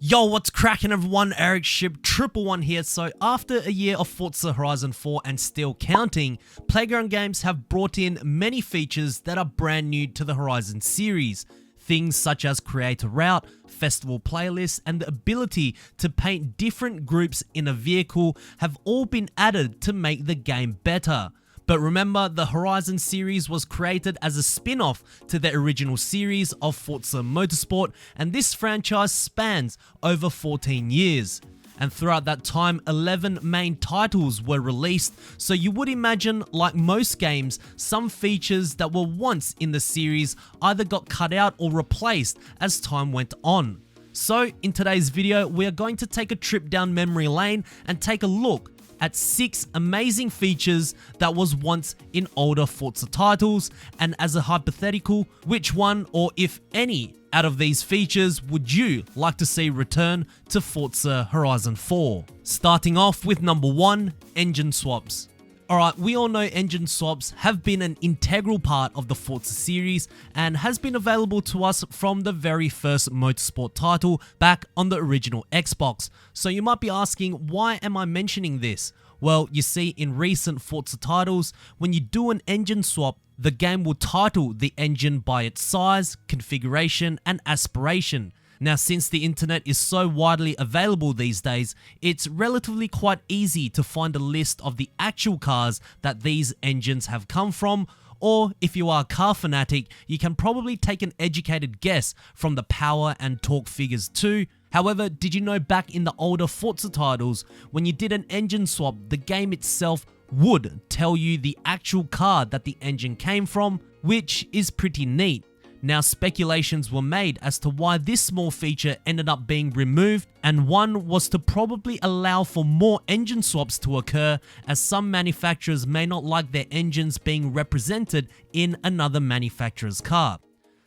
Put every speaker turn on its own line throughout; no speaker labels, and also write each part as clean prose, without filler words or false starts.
Yo, what's cracking everyone? Ericship, Triple One here. So after a year of Forza Horizon 4 and still counting, Playground Games have brought in many features that are brand new to the Horizon series. Things such as Creator Route, Festival Playlists, and the ability to paint different groups in a vehicle have all been added to make the game better. But remember, the Horizon series was created as a spin-off to the original series of Forza Motorsport, and this franchise spans over 14 years. And throughout that time, 11 main titles were released, so you would imagine, like most games, some features that were once in the series either got cut out or replaced as time went on. So in today's video, we are going to take a trip down memory lane and take a look at 6 amazing features that was once in older Forza titles, and as a hypothetical, which one or if any out of these features would you like to see return to Forza Horizon 4? Starting off with number 1, engine swaps. Alright, we all know engine swaps have been an integral part of the Forza series and has been available to us from the very first Motorsport title back on the original Xbox. So you might be asking, why am I mentioning this? Well, you see, in recent Forza titles, when you do an engine swap, the game will title the engine by its size, configuration, and aspiration. Now, since the internet is so widely available these days, it's relatively quite easy to find a list of the actual cars that these engines have come from, or if you are a car fanatic, you can probably take an educated guess from the power and torque figures too. However, did you know back in the older Forza titles, when you did an engine swap, the game itself would tell you the actual car that the engine came from, which is pretty neat. Now, speculations were made as to why this small feature ended up being removed, and one was to probably allow for more engine swaps to occur, as some manufacturers may not like their engines being represented in another manufacturer's car.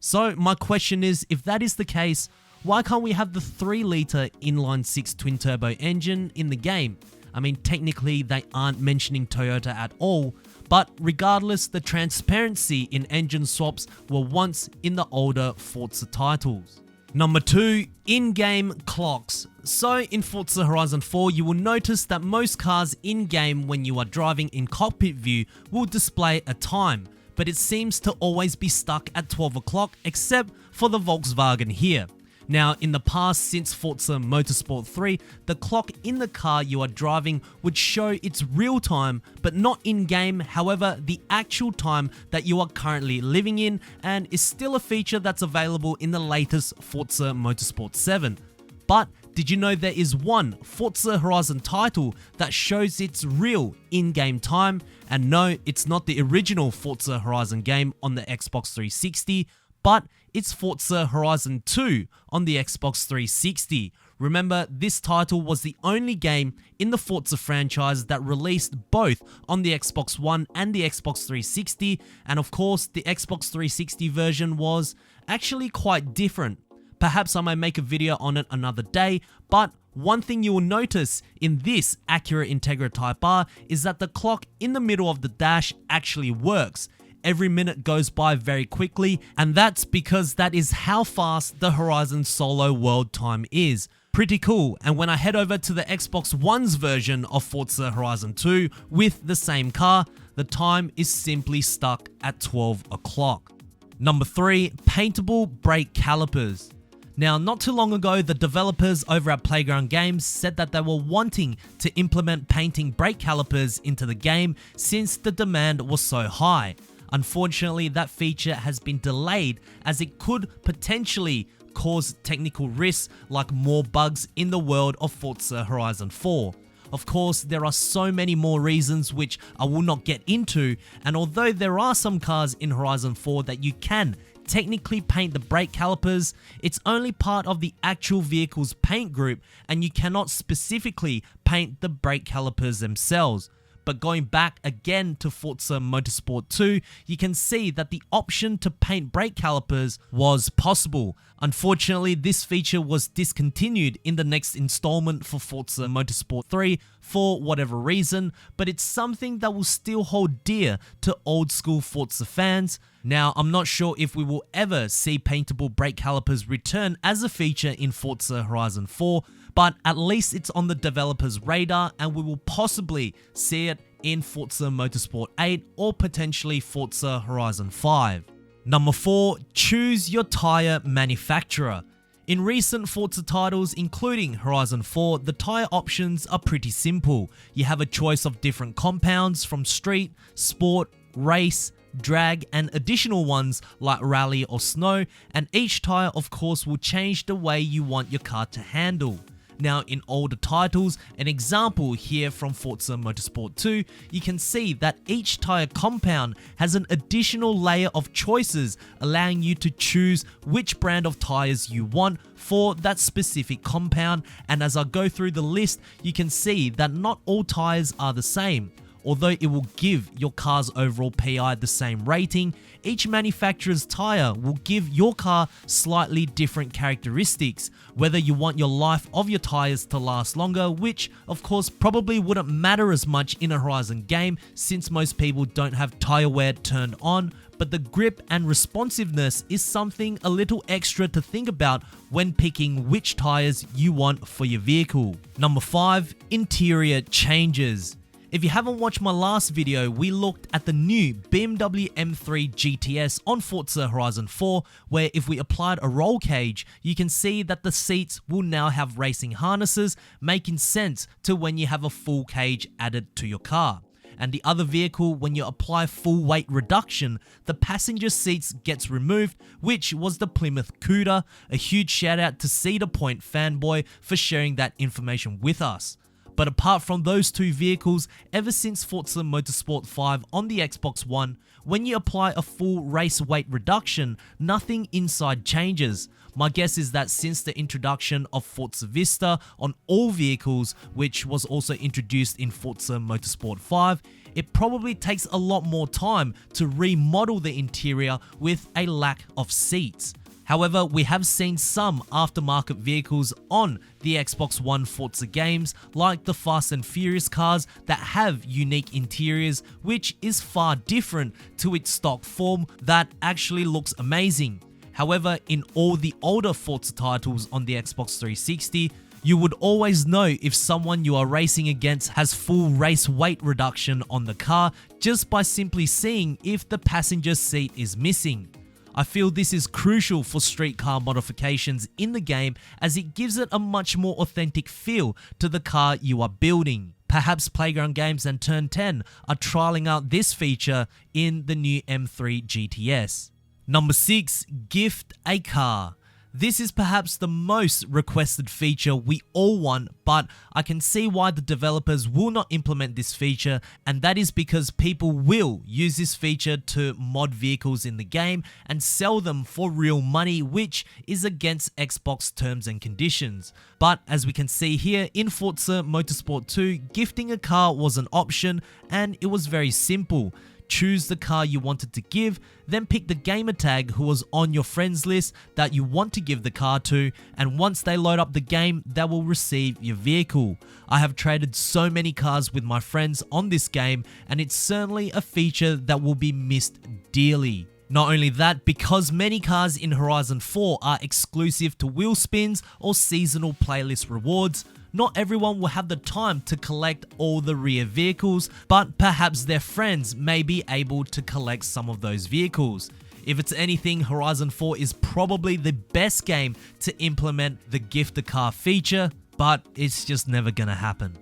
So my question is, if that is the case, why can't we have the 3-litre inline-6 twin-turbo engine in the game? I mean, technically they aren't mentioning Toyota at all, but regardless, the transparency in engine swaps were once in the older Forza titles. Number 2, in-game clocks. So in Forza Horizon 4, you will notice that most cars in-game when you are driving in cockpit view will display a time, but it seems to always be stuck at 12 o'clock except for the Volkswagen here. Now, in the past, since Forza Motorsport 3, the clock in the car you are driving would show its real time, but not in-game, however, the actual time that you are currently living in, and is still a feature that's available in the latest Forza Motorsport 7. But did you know there is one Forza Horizon title that shows its real in-game time? And no, it's not the original Forza Horizon game on the Xbox 360, but it's Forza Horizon 2 on the Xbox 360. Remember, this title was the only game in the Forza franchise that released both on the Xbox One and the Xbox 360, and of course, the Xbox 360 version was actually quite different. Perhaps I may make a video on it another day, but one thing you will notice in this Acura Integra Type R is that the clock in the middle of the dash actually works. Every minute goes by very quickly, and that's because that is how fast the Horizon Solo World time is. Pretty cool. And when I head over to the Xbox One's version of Forza Horizon 2 with the same car, the time is simply stuck at 12 o'clock. Number 3, paintable brake calipers. Now, not too long ago, the developers over at Playground Games said that they were wanting to implement painting brake calipers into the game since the demand was so high. Unfortunately, that feature has been delayed as it could potentially cause technical risks like more bugs in the world of Forza Horizon 4. Of course, there are so many more reasons which I will not get into, and although there are some cars in Horizon 4 that you can technically paint the brake calipers, it's only part of the actual vehicle's paint group and you cannot specifically paint the brake calipers themselves. But going back again to Forza Motorsport 2, you can see that the option to paint brake calipers was possible. Unfortunately, this feature was discontinued in the next installment for Forza Motorsport 3 for whatever reason, but it's something that will still hold dear to old school Forza fans. Now, I'm not sure if we will ever see paintable brake calipers return as a feature in Forza Horizon 4, but at least it's on the developer's radar and we will possibly see it in Forza Motorsport 8 or potentially Forza Horizon 5. Number 4, choose your tyre manufacturer. In recent Forza titles, including Horizon 4, the tyre options are pretty simple. You have a choice of different compounds from street, sport, race, drag, and additional ones like rally or snow, and each tyre of course will change the way you want your car to handle. Now, in older titles, an example here from Forza Motorsport 2, you can see that each tyre compound has an additional layer of choices, allowing you to choose which brand of tyres you want for that specific compound. And as I go through the list, you can see that not all tyres are the same. Although it will give your car's overall PI the same rating, each manufacturer's tyre will give your car slightly different characteristics, whether you want your life of your tyres to last longer, which of course probably wouldn't matter as much in a Horizon game since most people don't have tyre wear turned on, but the grip and responsiveness is something a little extra to think about when picking which tyres you want for your vehicle. Number 5, interior changes. If you haven't watched my last video, we looked at the new BMW M3 GTS on Forza Horizon 4, where if we applied a roll cage, you can see that the seats will now have racing harnesses, making sense to when you have a full cage added to your car. And the other vehicle, when you apply full weight reduction, the passenger seats gets removed, which was the Plymouth Cuda. A huge shout out to Cedar Point Fanboy for sharing that information with us. But apart from those two vehicles, ever since Forza Motorsport 5 on the Xbox One, when you apply a full race weight reduction, nothing inside changes. My guess is that since the introduction of Forza Vista on all vehicles, which was also introduced in Forza Motorsport 5, it probably takes a lot more time to remodel the interior with a lack of seats. However, we have seen some aftermarket vehicles on the Xbox One Forza games, like the Fast and Furious cars that have unique interiors, which is far different to its stock form that actually looks amazing. However, in all the older Forza titles on the Xbox 360, you would always know if someone you are racing against has full race weight reduction on the car just by simply seeing if the passenger seat is missing. I feel this is crucial for street car modifications in the game as it gives it a much more authentic feel to the car you are building. Perhaps Playground Games and Turn 10 are trialing out this feature in the new M3 GTS. Number 6, gift a car. This is perhaps the most requested feature we all want, but I can see why the developers will not implement this feature, and that is because people will use this feature to mod vehicles in the game and sell them for real money, which is against Xbox terms and conditions. But as we can see here in Forza Motorsport 2, gifting a car was an option and it was very simple. Choose the car you wanted to give, then pick the gamer tag who was on your friends list that you want to give the car to, and once they load up the game, they will receive your vehicle. I have traded so many cars with my friends on this game, and it's certainly a feature that will be missed dearly. Not only that, because many cars in Horizon 4 are exclusive to wheel spins or seasonal playlist rewards, not everyone will have the time to collect all the rear vehicles, but perhaps their friends may be able to collect some of those vehicles. If it's anything, Horizon 4 is probably the best game to implement the gift a car feature, but it's just never gonna happen.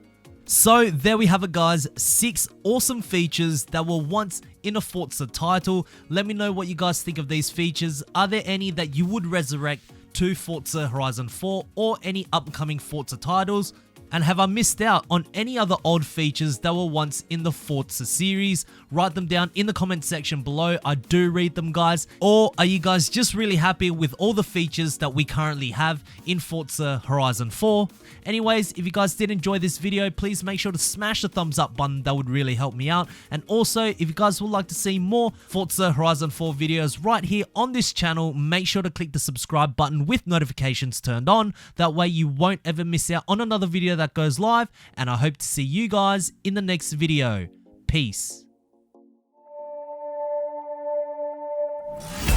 So there we have it guys, 6 awesome features that were once in a Forza title. Let me know what you guys think of these features. Are there any that you would resurrect to Forza Horizon 4 or any upcoming Forza titles? And have I missed out on any other old features that were once in the Forza series? Write them down in the comment section below. I do read them guys. Or are you guys just really happy with all the features that we currently have in Forza Horizon 4? Anyways, if you guys did enjoy this video, please make sure to smash the thumbs up button. That would really help me out. And also, if you guys would like to see more Forza Horizon 4 videos right here on this channel, make sure to click the subscribe button with notifications turned on. That way you won't ever miss out on another video that goes live, and I hope to see you guys in the next video. Peace.
you.